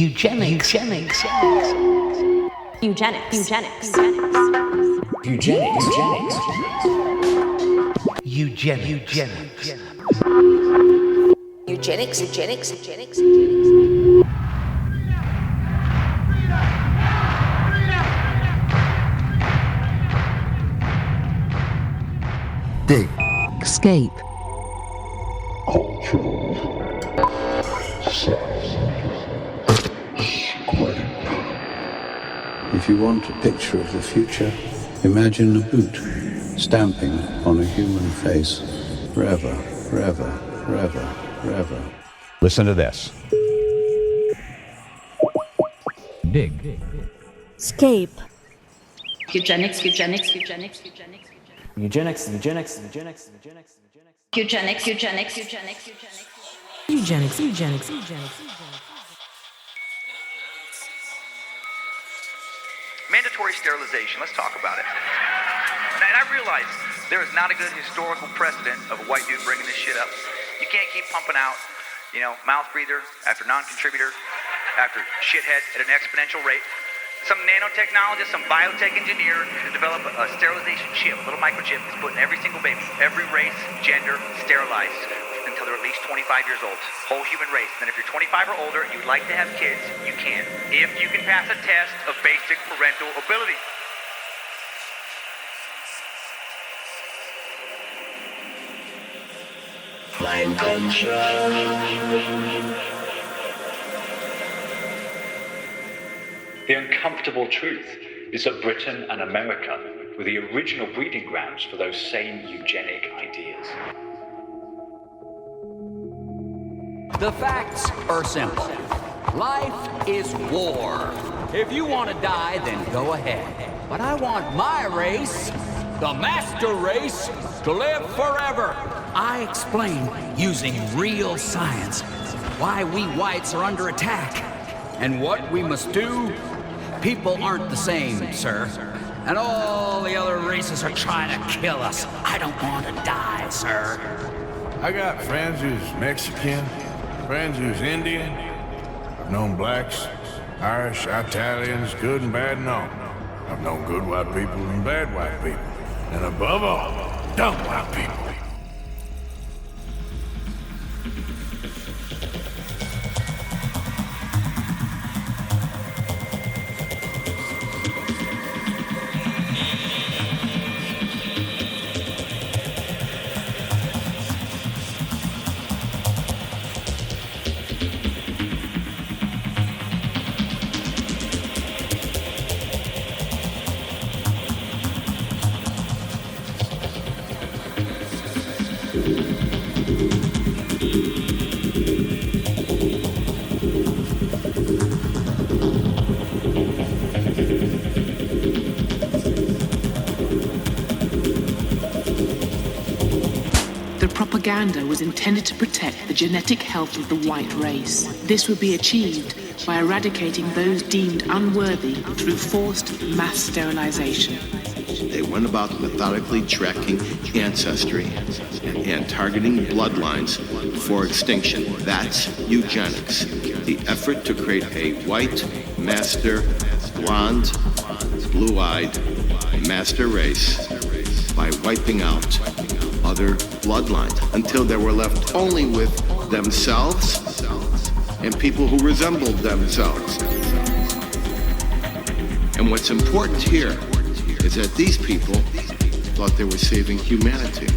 Eugenics. Dig. SCAPE. If you want a picture of the future, imagine a boot stamping on a human face forever, forever, forever, forever. Listen to this. Dig. SCAPE. Eugenics. Mandatory sterilization, let's talk about it. And I realize there is not a good historical precedent of a white dude bringing this shit up. You can't keep pumping out, mouth breather after non-contributor after shithead at an exponential rate. Some nanotechnologist, some biotech engineer to develop a sterilization chip, a little microchip that's put in every single baby, every race, gender, sterilized until they're at least 25 years old. Whole human race. Then if you're 25 or older and you'd like to have kids, you can. If you can pass a test of basic parental ability. Mind control. The uncomfortable truth is that Britain and America were the original breeding grounds for those same eugenic ideas. The facts are simple. Life is war. If you want to die, then go ahead. But I want my race, the master race, to live forever. I explain using real science why we whites are under attack and what we must do. People aren't the same, sir. And all the other races are trying to kill us. I don't want to die, sir. I got friends who's Mexican, friends who's Indian. I've known blacks, Irish, Italians, good and bad and all. I've known good white people and bad white people. And above all, dumb white people. Propaganda was intended to protect the genetic health of the white race. This would be achieved by eradicating those deemed unworthy through forced mass sterilization. They went about methodically tracking ancestry and targeting bloodlines for extinction. That's eugenics, the effort to create a white, master, blonde, blue-eyed, master race by wiping out other bloodlines until they were left only with themselves and people who resembled themselves. And what's important here is that these people thought they were saving humanity.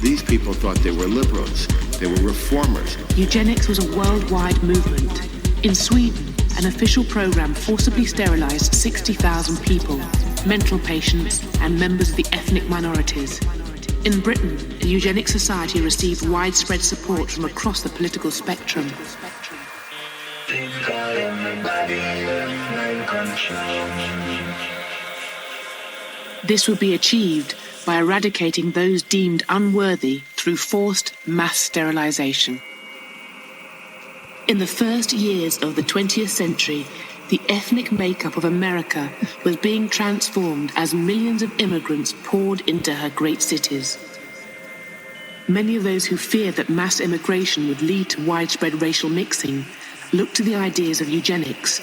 These people thought they were liberals. They were reformers. Eugenics was a worldwide movement. In Sweden, an official program forcibly sterilized 60,000 people, mental patients, and members of the ethnic minorities. In Britain, the Eugenic Society received widespread support from across the political spectrum. This would be achieved by eradicating those deemed unworthy through forced mass sterilization. In the first years of the 20th century, the ethnic makeup of America was being transformed as millions of immigrants poured into her great cities. Many of those who feared that mass immigration would lead to widespread racial mixing looked to the ideas of eugenics.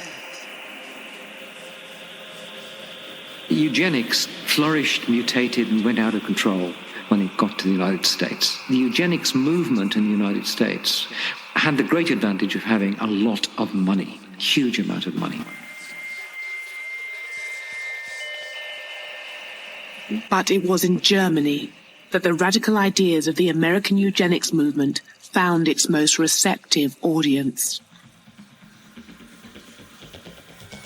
Eugenics flourished, mutated, and went out of control when it got to the United States. The eugenics movement in the United States had the great advantage of having a lot of money, huge amount of money. But it was in Germany that the radical ideas of the American eugenics movement found its most receptive audience.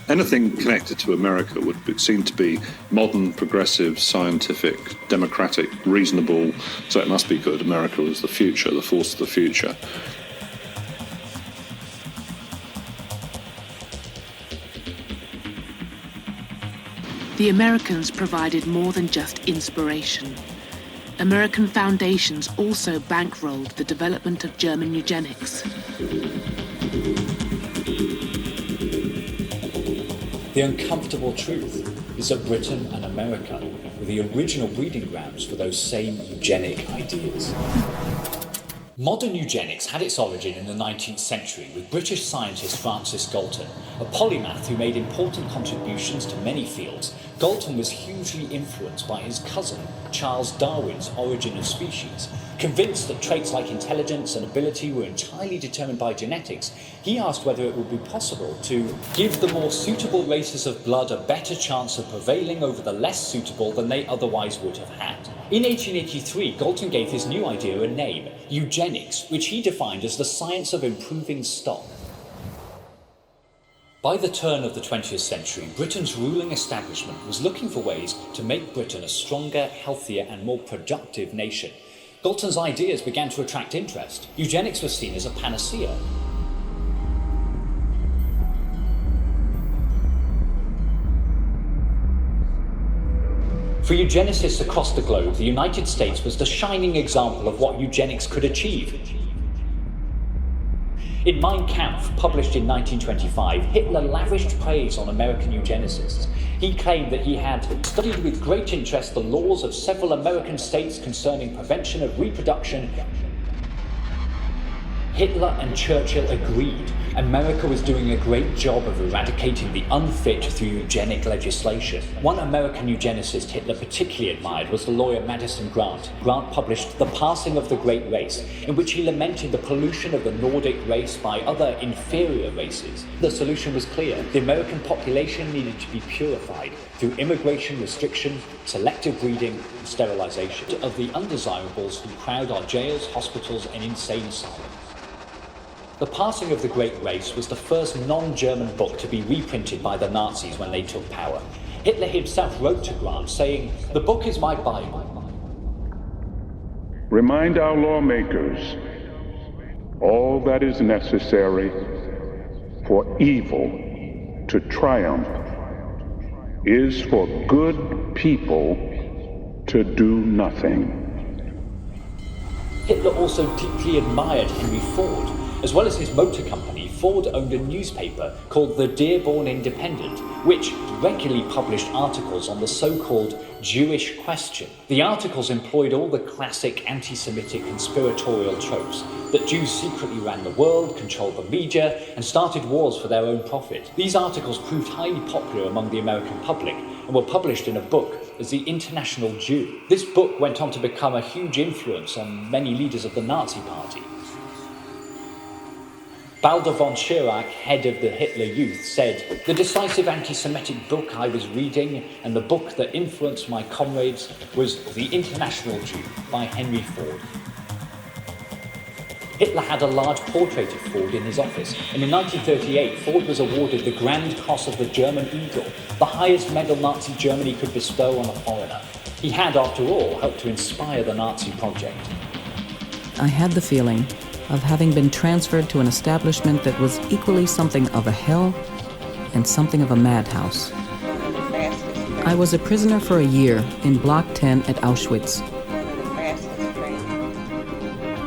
Anything connected to America would seem to be modern, progressive, scientific, democratic, reasonable, so it must be good. America is the future, the force of the future. The Americans provided more than just inspiration. American foundations also bankrolled the development of German eugenics. The uncomfortable truth is that Britain and America were the original breeding grounds for those same eugenic ideas. Modern eugenics had its origin in the 19th century with British scientist Francis Galton, a polymath who made important contributions to many fields. Galton was hugely influenced by his cousin, Charles Darwin's Origin of Species. Convinced that traits like intelligence and ability were entirely determined by genetics, he asked whether it would be possible to give the more suitable races of blood a better chance of prevailing over the less suitable than they otherwise would have had. In 1883, Galton gave his new idea a name, eugenics, which he defined as the science of improving stock. By the turn of the 20th century, Britain's ruling establishment was looking for ways to make Britain a stronger, healthier, and more productive nation. Galton's ideas began to attract interest. Eugenics was seen as a panacea. For eugenicists across the globe, the United States was the shining example of what eugenics could achieve. In Mein Kampf, published in 1925, Hitler lavished praise on American eugenicists. He claimed that he had studied with great interest the laws of several American states concerning prevention of reproduction. Hitler and Churchill agreed America was doing a great job of eradicating the unfit through eugenic legislation. One American eugenicist Hitler particularly admired was the lawyer Madison Grant. Grant published The Passing of the Great Race, in which he lamented the pollution of the Nordic race by other inferior races. The solution was clear. The American population needed to be purified through immigration restriction, selective breeding, and sterilization of the undesirables who crowd our jails, hospitals, and insane asylums. The Passing of the Great Race was the first non-German book to be reprinted by the Nazis when they took power. Hitler himself wrote to Grant saying, "The book is my Bible." Remind our lawmakers all that is necessary for evil to triumph is for good people to do nothing. Hitler also deeply admired Henry Ford. As well as his motor company, Ford owned a newspaper called the Dearborn Independent, which regularly published articles on the so-called Jewish question. The articles employed all the classic anti-Semitic conspiratorial tropes, that Jews secretly ran the world, controlled the media, and started wars for their own profit. These articles proved highly popular among the American public and were published in a book as The International Jew. This book went on to become a huge influence on many leaders of the Nazi Party. Baldur von Schirach, head of the Hitler Youth, said, "The decisive anti-Semitic book I was reading and the book that influenced my comrades was The International Jew by Henry Ford." Hitler had a large portrait of Ford in his office, and in 1938 Ford was awarded the Grand Cross of the German Eagle, the highest medal Nazi Germany could bestow on a foreigner. He had, after all, helped to inspire the Nazi project. I had the feeling of having been transferred to an establishment that was equally something of a hell and something of a madhouse. I was a prisoner for a year in Block 10 at Auschwitz.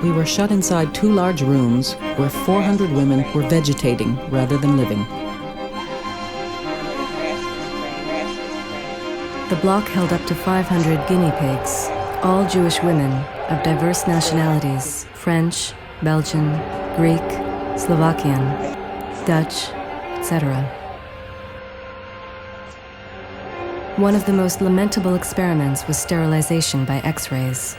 We were shut inside 2 large rooms where 400 women were vegetating rather than living. The block held up to 500 guinea pigs, all Jewish women of diverse nationalities, French, Belgian, Greek, Slovakian. Dutch, etc. One of the most lamentable experiments was sterilization by X-rays.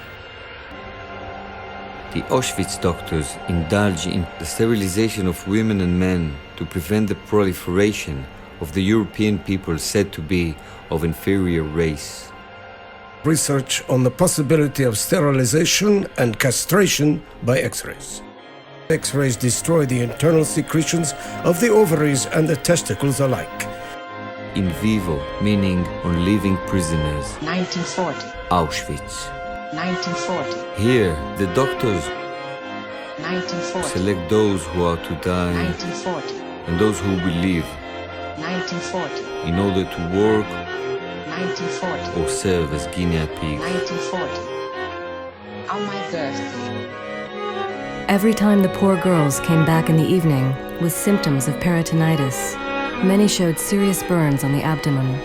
The Auschwitz doctors indulge in the sterilization of women and men to prevent the proliferation of the European people said to be of inferior race. Research on the possibility of sterilization and castration by X-rays. X-rays destroy the internal secretions of the ovaries and the testicles alike. In vivo, meaning on living prisoners. 1940. Auschwitz. 1940. Here, the doctors 1940. select those who are to die 1940. and those who will live 1940. in order to work 1940. or serve as guinea pigs. 1940. On my birthday. Every time the poor girls came back in the evening with symptoms of peritonitis, many showed serious burns on the abdomen,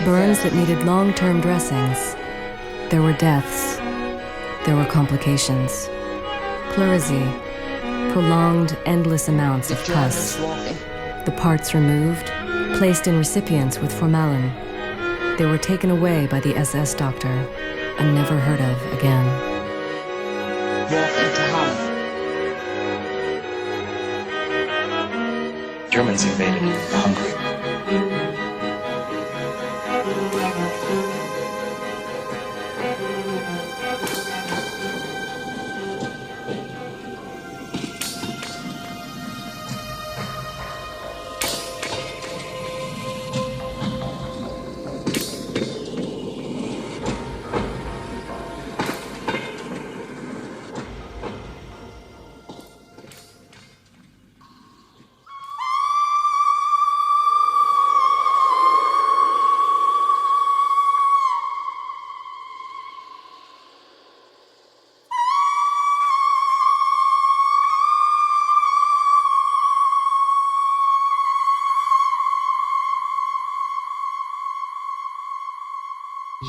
burns that needed long-term dressings. There were deaths. There were complications. Pleurisy, prolonged, endless amounts of pus. The parts removed, placed in recipients with formalin. They were taken away by the SS doctor and never heard of again. Walk into Holland. Germans invaded Hungary.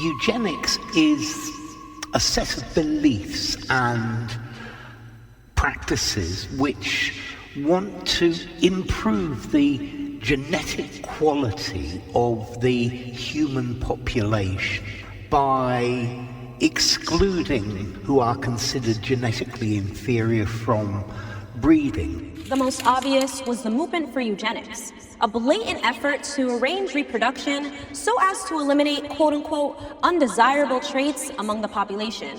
Eugenics is a set of beliefs and practices which want to improve the genetic quality of the human population by excluding who are considered genetically inferior from breeding. The most obvious was the movement for eugenics, a blatant effort to arrange reproduction so as to eliminate quote-unquote undesirable traits among the population.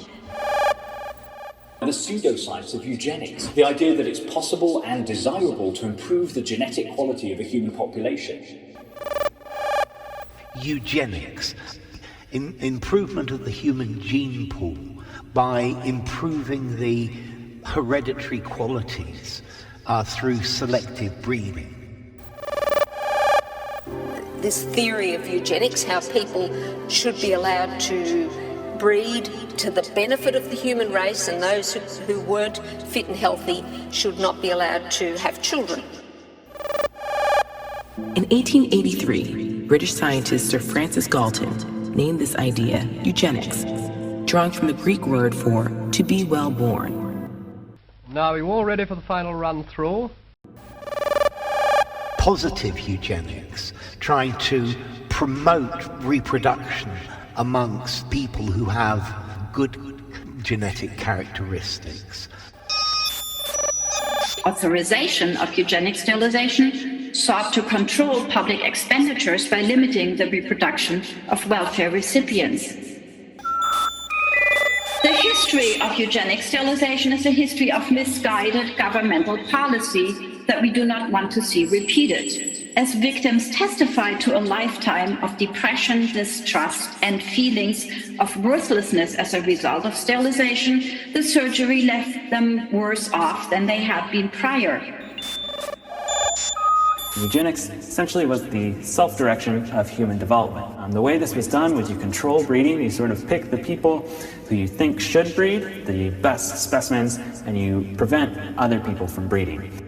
The pseudoscience of eugenics, the idea that it's possible and desirable to improve the genetic quality of a human population. Eugenics, improvement of the human gene pool by improving the hereditary qualities through selective breeding. This theory of eugenics, how people should be allowed to breed to the benefit of the human race, and those who weren't fit and healthy should not be allowed to have children. In 1883, British scientist Sir Francis Galton named this idea eugenics, drawing from the Greek word for to be well born. Now, are you all ready for the final run through? Positive eugenics, trying to promote reproduction amongst people who have good genetic characteristics. Authorization of eugenic sterilization sought to control public expenditures by limiting the reproduction of welfare recipients. The history of eugenic sterilization is a history of misguided governmental policy that we do not want to see repeated, as victims testify to a lifetime of depression, distrust, and feelings of worthlessness as a result of sterilization. The surgery left them worse off than they had been prior. Eugenics essentially was the self-direction of human development. The way this was done was you control breeding, you sort of pick the people who you think should breed, the best specimens, and you prevent other people from breeding.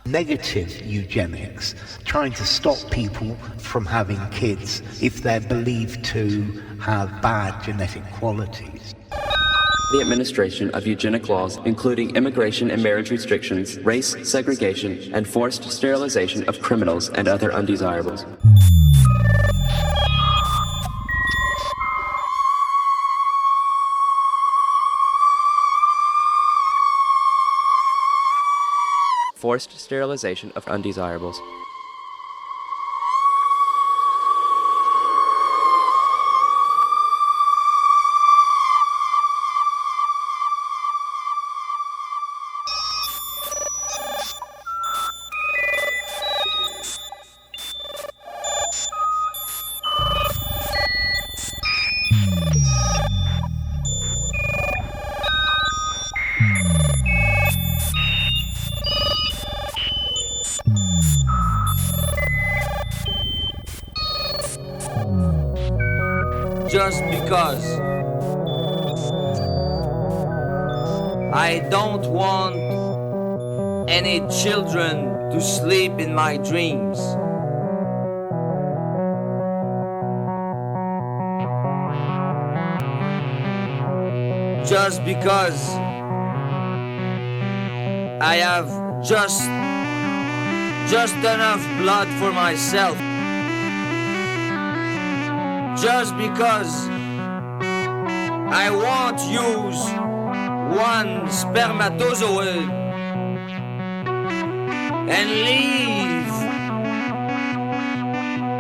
Negative eugenics, trying to stop people from having kids if they're believed to have bad genetic qualities. The administration of eugenic laws, including immigration and marriage restrictions, race segregation, and forced sterilization of criminals and other undesirables. Forced sterilization of undesirables. Just because I don't want any children to sleep in my dreams. Just because I have just enough blood for myself. Just because I won't use one spermatozoid and leave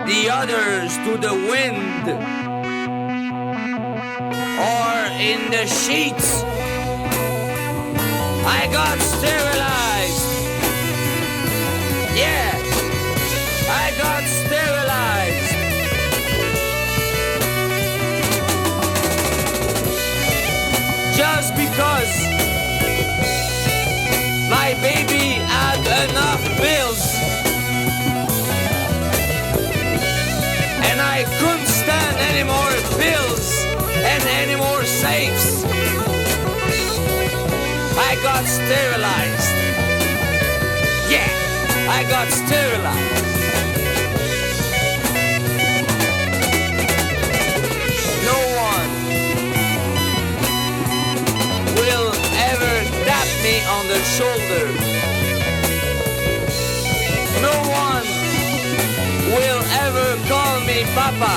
the others to the wind or in the sheets. I got sterilized. Yeah, I got sterilized. Just because my baby had enough pills and I couldn't stand any more pills and any more safes, I got sterilized. Yeah, I got sterilized. No one will ever tap me on the shoulder. No one will ever call me Papa.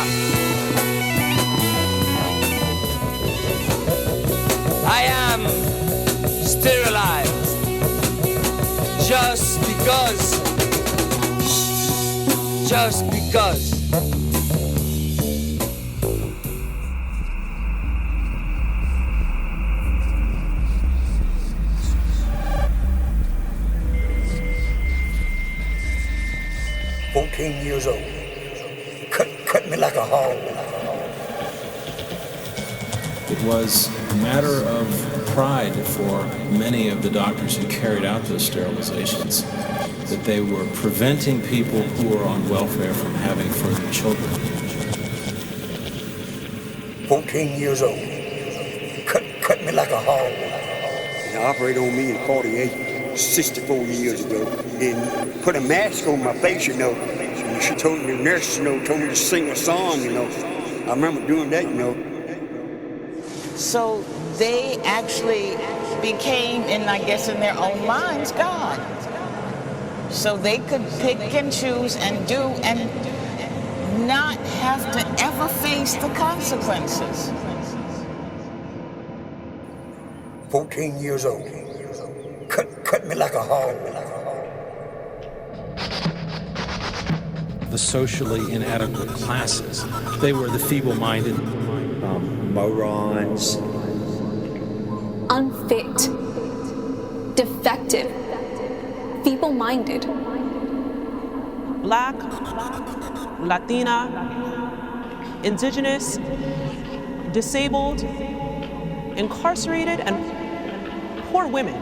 I am sterilized just because. Just because. Years old, cut me like a hog. It was a matter of pride for many of the doctors who carried out those sterilizations that they were preventing people who were on welfare from having further children. 14 years old, cut me like a hog. They operated on me in 48, 64 years ago, and put a mask on my face, you know. She told me, the nurse, told me to sing a song, I remember doing that, So they actually became, and I guess in their own minds, God. So they could pick and choose and do and not have to ever face the consequences. 14 years old, cut me like a hog. The socially inadequate classes. They were the feeble-minded, morons, unfit, defective, feeble-minded, Black, Latina, indigenous, disabled, incarcerated, and poor women.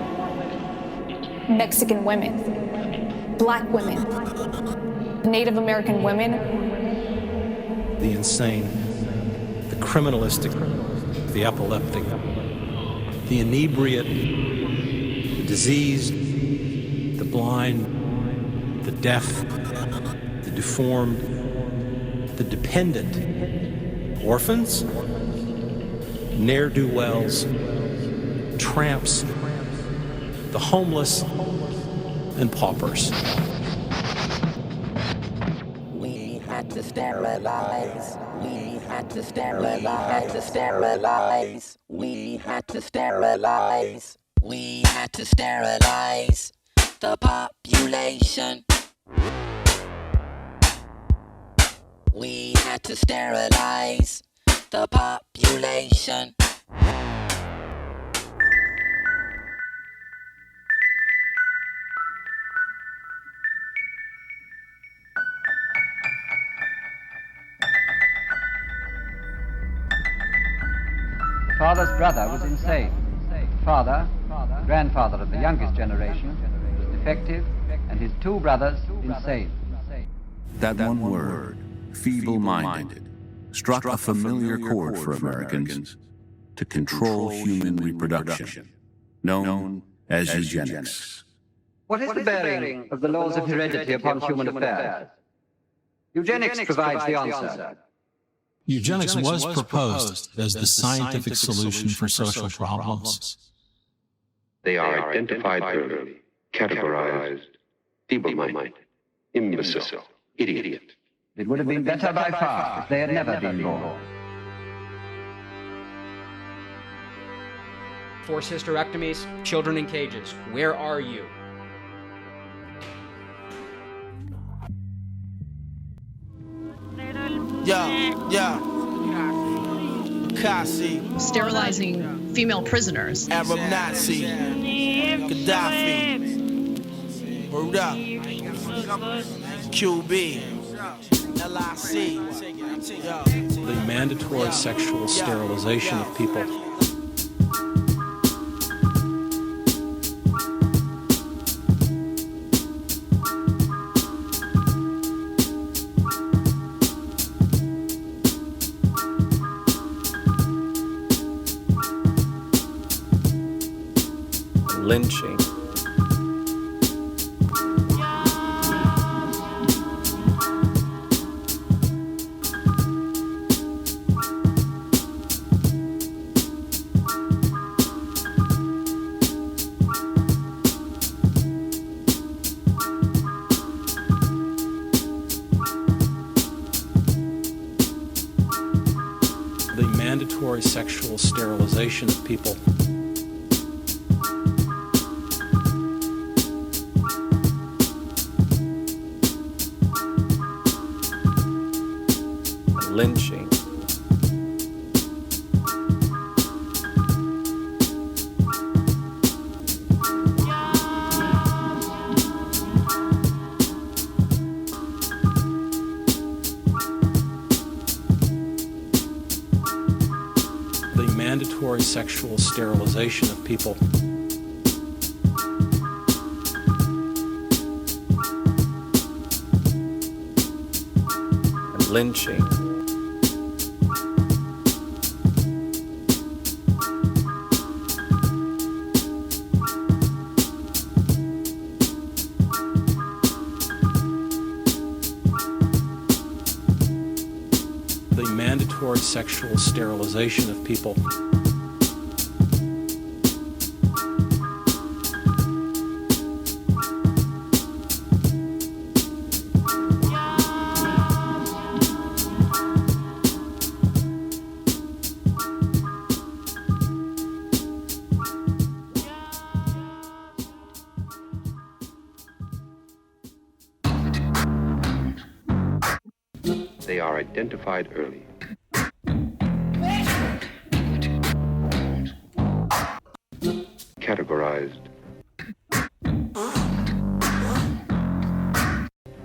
Mexican women, Black women, Native American women. The insane, the criminalistic, the epileptic, the inebriate, the diseased, the blind, the deaf, the deformed, the dependent, orphans, ne'er-do-wells, tramps, the homeless, and paupers. We had to sterilize. We had to sterilize. We had to sterilize. We had to sterilize. We had to sterilize the population. We had to sterilize the population. The father's brother was insane. The father, grandfather of the youngest generation, was defective, and his two brothers insane. That one word, feeble-minded, struck a familiar chord for Americans to control human reproduction, known as eugenics. What is the bearing of the laws of heredity upon human affairs? Eugenics provides the answer. Eugenics was proposed as the scientific solution for social problems. They are identified early, categorized, feeble-minded, imbecile, idiot. It would have been better by far if they had never been born. Forced hysterectomies, children in cages. Where are you? Yeah. Kasi. Sterilizing female prisoners. Arab Nazi. Gaddafi. Word up. QB. LIC. The mandatory sexual sterilization of people. Lynching. The mandatory sexual sterilization of people. Lynching. The mandatory sexual sterilization of people. Lynching. The mandatory sexual sterilization of people. They are identified early. Categorized.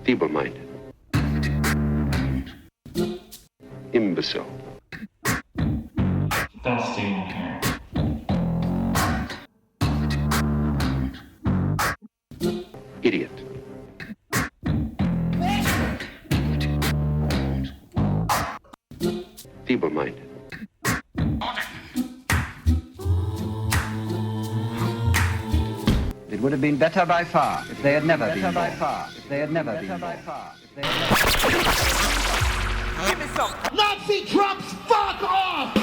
Feeble-minded. Imbecile. Idiot. Feeble-minded. It would have been better by far if they had never been born. If they had never been born. Give me some Nazi drums, fuck off!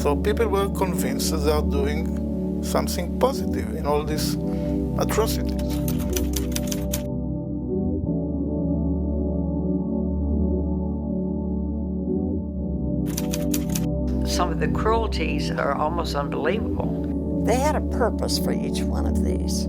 So people were convinced that they are doing something positive in all these atrocities. Some of the cruelties are almost unbelievable. They had a purpose for each one of these.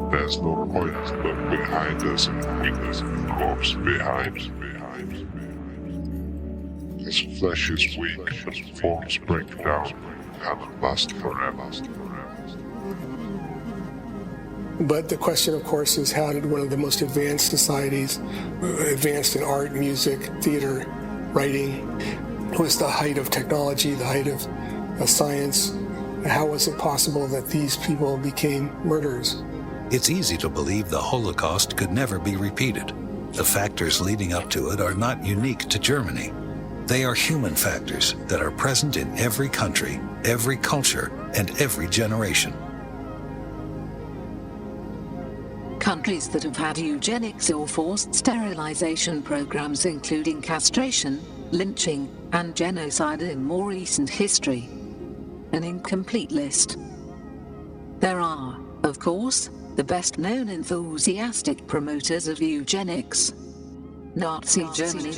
There's no point but behind us and weakness and corpse behind. His flesh is weak and forms break down and last forever. But the question, of course, is how did one of the most advanced societies, advanced in art, music, theater, writing, was the height of technology, the height of science, how was it possible that these people became murderers? It's easy to believe the Holocaust could never be repeated. The factors leading up to it are not unique to Germany. They are human factors that are present in every country, every culture, and every generation. Countries that have had eugenics or forced sterilization programs including castration, lynching, and genocide in more recent history. An incomplete list. There are, of course, the best-known enthusiastic promoters of eugenics. Nazi Germany,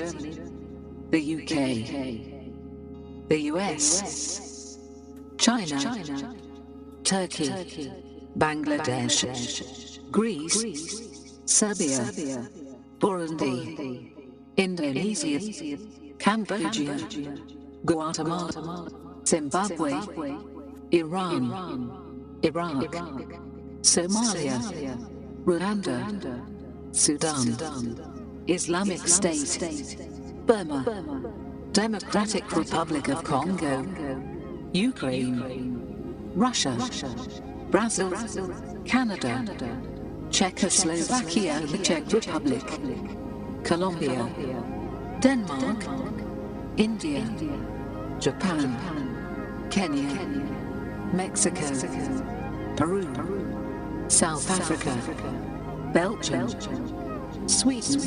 the UK, the US, China, Turkey, Bangladesh, Greece, Serbia, Burundi, Indonesia, Cambodia, Guatemala, Zimbabwe, Iran, Iraq, Somalia, Rwanda, Sudan, Islamic State, Burma, Democratic Republic of Congo, Ukraine, Russia, Brazil, Canada, Czechoslovakia, the Czech Republic, Colombia, Denmark, India, Japan, Kenya, Mexico, Peru, South Africa, Belgium, Sweden,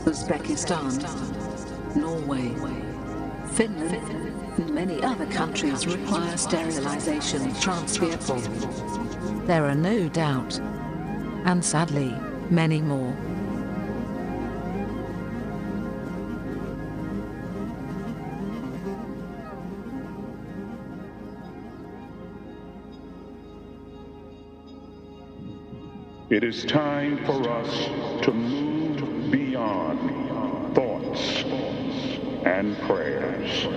Uzbekistan, Norway, Finland, and many other countries require sterilization transversal. There are no doubt, and sadly, many more. It is time for us to move beyond thoughts and prayers.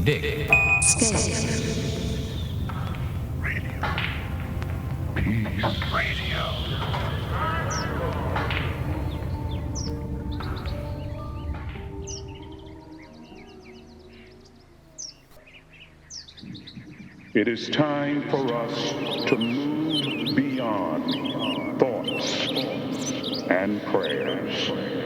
Dick. SCAPE. Peace Radio. It is time for us to move beyond thoughts and prayers.